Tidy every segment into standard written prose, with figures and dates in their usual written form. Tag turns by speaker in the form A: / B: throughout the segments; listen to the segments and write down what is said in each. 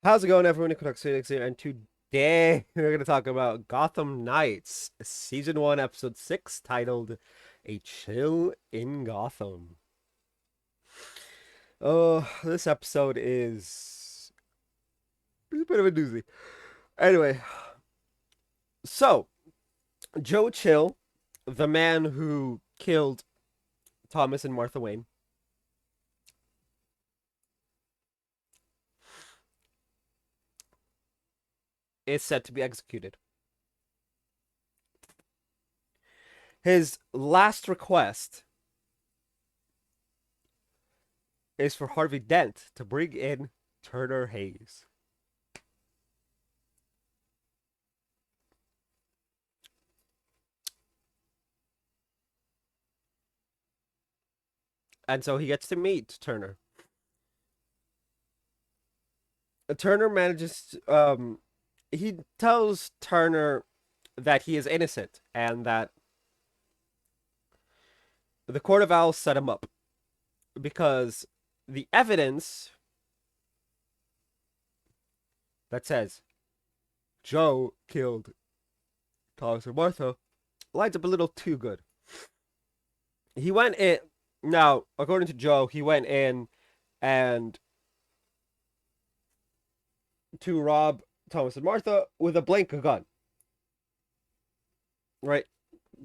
A: How's it going, everyone? Phoenix here, and today we're going to talk about Gotham Knights, Season 1, Episode 6, titled A Chill in Gotham. Oh, this episode is a bit of a doozy. Anyway, so, Joe Chill, the man who killed Thomas and Martha Wayne, is set to be executed. His last request is for Harvey Dent to bring in Turner Hayes. And so he gets to meet Turner. Turner manages he tells Turner that he is innocent and that the Court of Owls set him up because the evidence that says Joe killed Thomas and Martha lines up a little too good. He went in now, according to Joe, he went in and to rob Thomas and Martha with a blank gun. Right?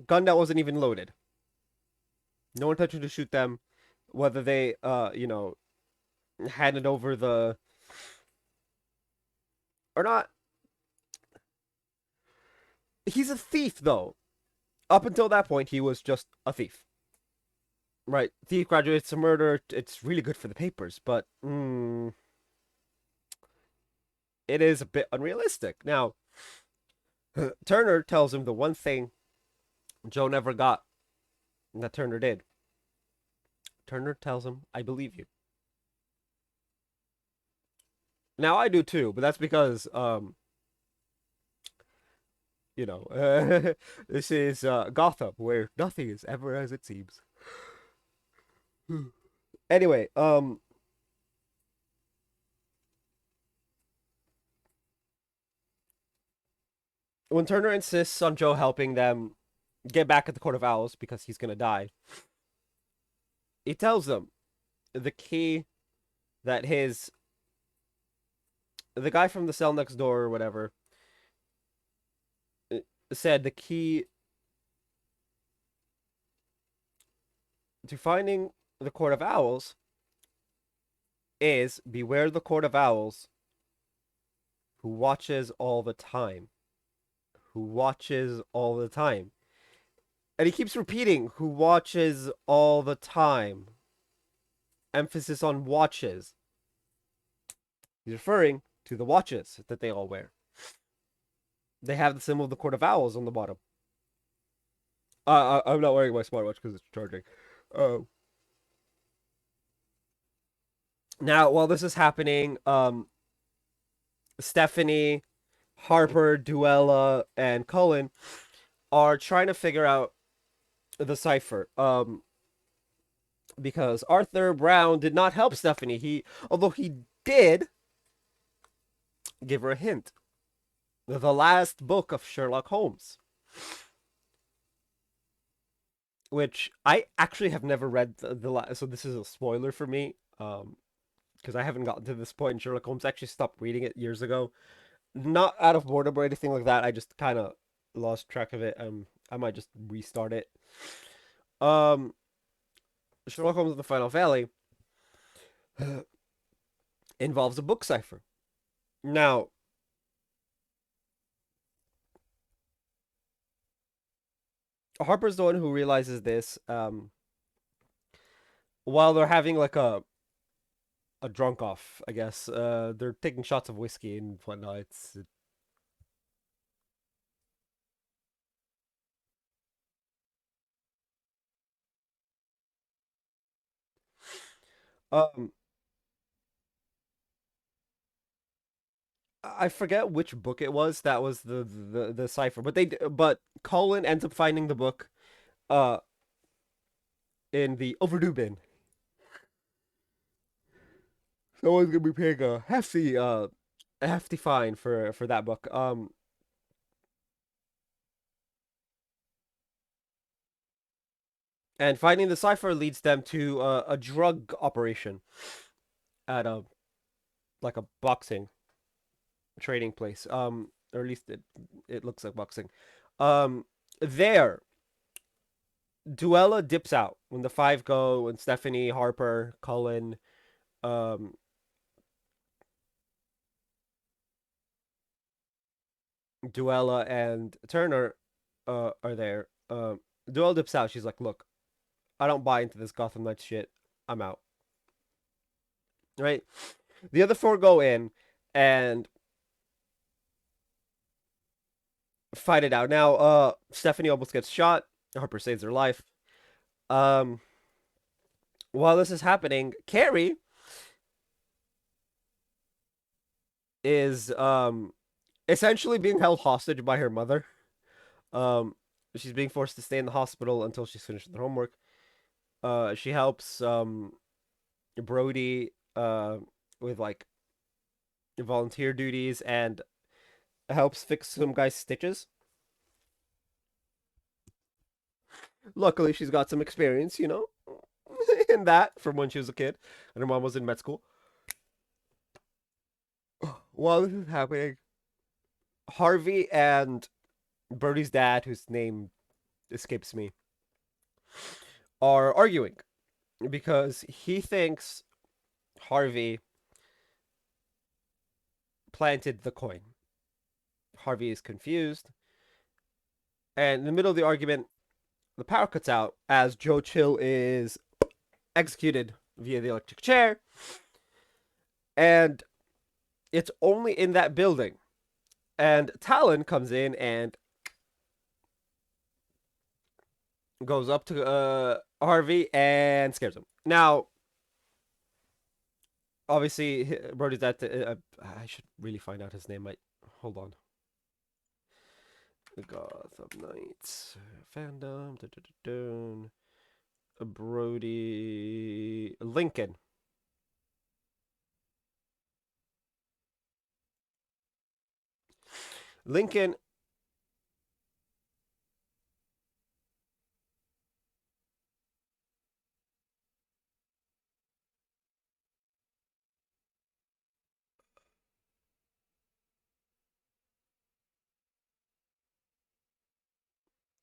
A: Gun that wasn't even loaded. No intention to shoot them, whether they handed over the or not. He's a thief though. Up until that point, he was just a thief. Right? Thief graduates to murder. It's really good for the papers, but it is a bit unrealistic. Now, Turner tells him the one thing Joe never got that Turner did. Turner tells him, I believe you. Now I do too, but that's because this is Gotham, where nothing is ever as it seems. Anyway, when Turner insists on Joe helping them get back at the Court of Owls because he's gonna die, he tells them the key that the guy from the cell next door or whatever said the key to finding the Court of Owls is beware the Court of Owls who watches all the time. Who watches all the time. And he keeps repeating, who watches all the time. Emphasis on watches. He's referring to the watches that they all wear. They have the symbol of the Court of Owls on the bottom. I'm not wearing my smartwatch because it's charging. Now, while this is happening, Stephanie, Harper, Duella, and Cullen are trying to figure out the cipher. Because Arthur Brown did not help Stephanie. Although he did give her a hint. The last book of Sherlock Holmes, which I actually have never read the last. So this is a spoiler for me. Because I haven't gotten to this point in Sherlock Holmes. I actually stopped reading it years ago. Not out of boredom or anything like that. I just kind of lost track of it. I might just restart it. Um, Sherlock Holmes in the Final Valley involves a book cipher. Now, Harper's the one who realizes this while they're having like a drunk off, I guess. They're taking shots of whiskey and whatnot. Um, I forget which book it was that was the cipher, but Colin ends up finding the book uh in the overdue bin. Someone's gonna be paying a hefty a hefty fine for that book. And finding the cipher leads them to a drug operation at a like a boxing trading place. Or at least it looks like boxing. There, Duella dips out when the five go, and Stephanie, Harper, Cullen, um, Duella, and Turner are there. Duella dips out. She's like, "Look, I don't buy into this Gotham Knights shit. I'm out." Right? The other four go in and fight it out. Now, Stephanie almost gets shot. Harper saves her life. Um, while this is happening, Carrie is essentially being held hostage by her mother. Um, she's being forced to stay in the hospital until she's finished with her homework. She helps Brody with like volunteer duties and helps fix some guy's stitches. Luckily, she's got some experience, in that from when she was a kid and her mom was in med school. While this is happening, Harvey and Brody's dad, whose name escapes me, are arguing because he thinks Harvey planted the coin. Harvey is confused, and in the middle of the argument, the power cuts out as Joe Chill is executed via the electric chair, and it's only in that building. And Talon comes in and goes up to Harvey and scares him. Now, obviously, Brody's that. I should really find out his name. Hold on. The Gotham Knights fandom. Brody Lincoln. Lincoln.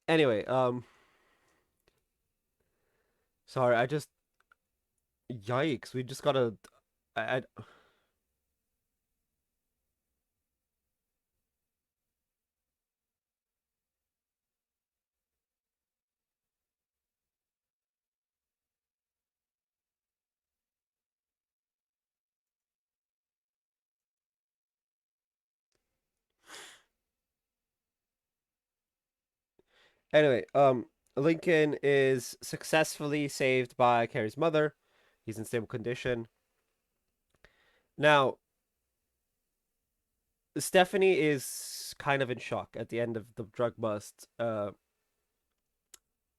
A: Anyway, sorry, I just yikes. We just gotta. I anyway, Lincoln is successfully saved by Carrie's mother. He's in stable condition. Now, Stephanie is kind of in shock at the end of the drug bust.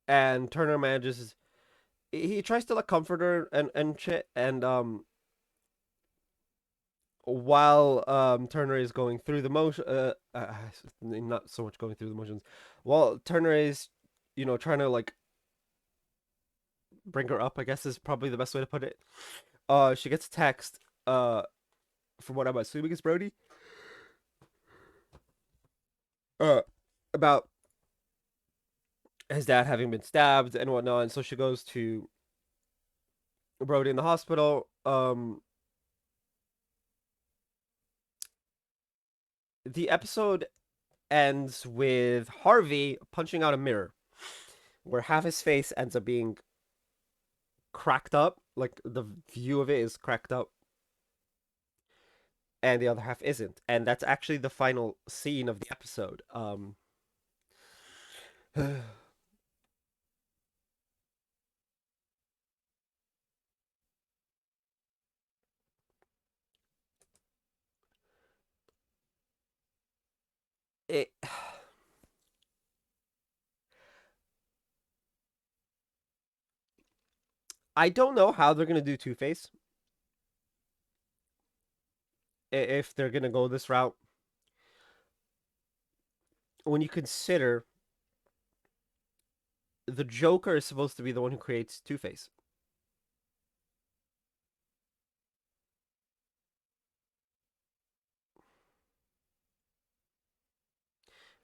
A: And Turner manages. He tries to like comfort her and shit. And while Turner is going through the motion, not so much going through the motions. While Turner is, trying to like bring her up, I guess is probably the best way to put it. She gets a text. From what I'm assuming is Brody. Uh, about his dad having been stabbed and whatnot, and so she goes to Brody in the hospital. The episode ends with Harvey punching out a mirror, where half his face ends up being cracked up, like the view of it is cracked up, and the other half isn't. And that's actually the final scene of the episode. it, I don't know how they're gonna do Two Face. if they're gonna go this route. When you consider the Joker is supposed to be the one who creates Two Face,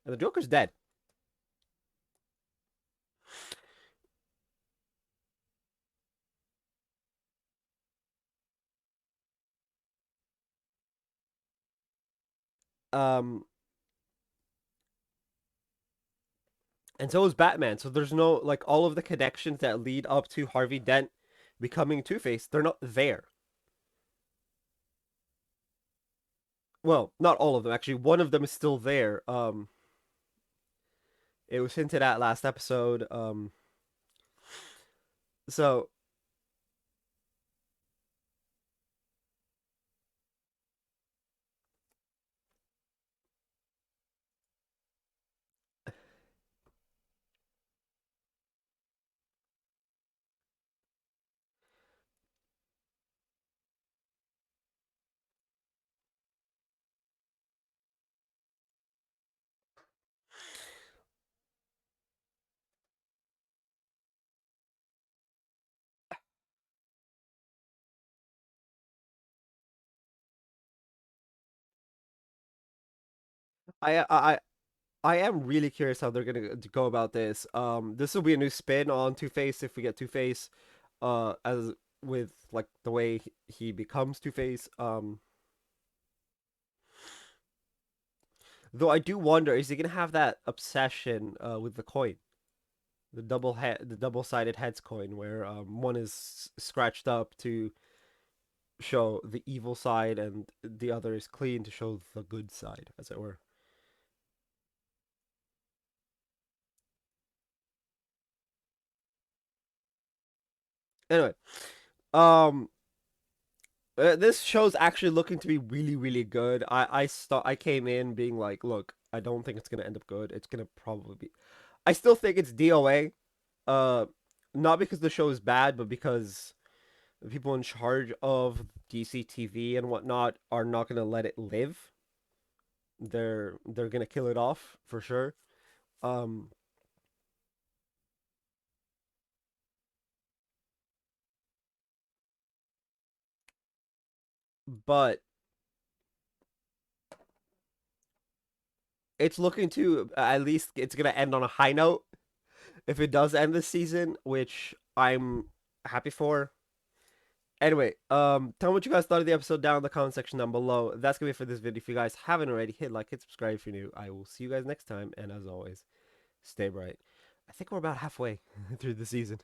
A: and the Joker's dead. Um, and so is Batman. So there's no like all of the connections that lead up to Harvey Dent becoming Two Face. They're not there. Well, not all of them actually. One of them is still there. It was hinted at last episode. So I I I am really curious how they're gonna go about this. This will be a new spin on Two Face if we get Two Face, as with like the way he becomes Two Face. Though I do wonder, is he gonna have that obsession with the coin, the double-sided heads coin, where one is scratched up to show the evil side and the other is clean to show the good side, as it were. Anyway, um, this show's actually looking to be really, really good. I came in being like, look, I don't think it's gonna end up good. It's gonna probably be. I still think it's DOA. Uh, not because the show is bad, but because the people in charge of DC TV and whatnot are not gonna let it live. They're gonna kill it off for sure. Um, but it's looking to at least it's gonna end on a high note if it does end this season, which I'm happy for. Anyway, tell me what you guys thought of the episode down in the comment section down below. That's gonna be it for this video. If you guys haven't already, hit like, hit subscribe if you're new. I will see you guys next time, and as always, stay bright. I think we're about halfway through the season.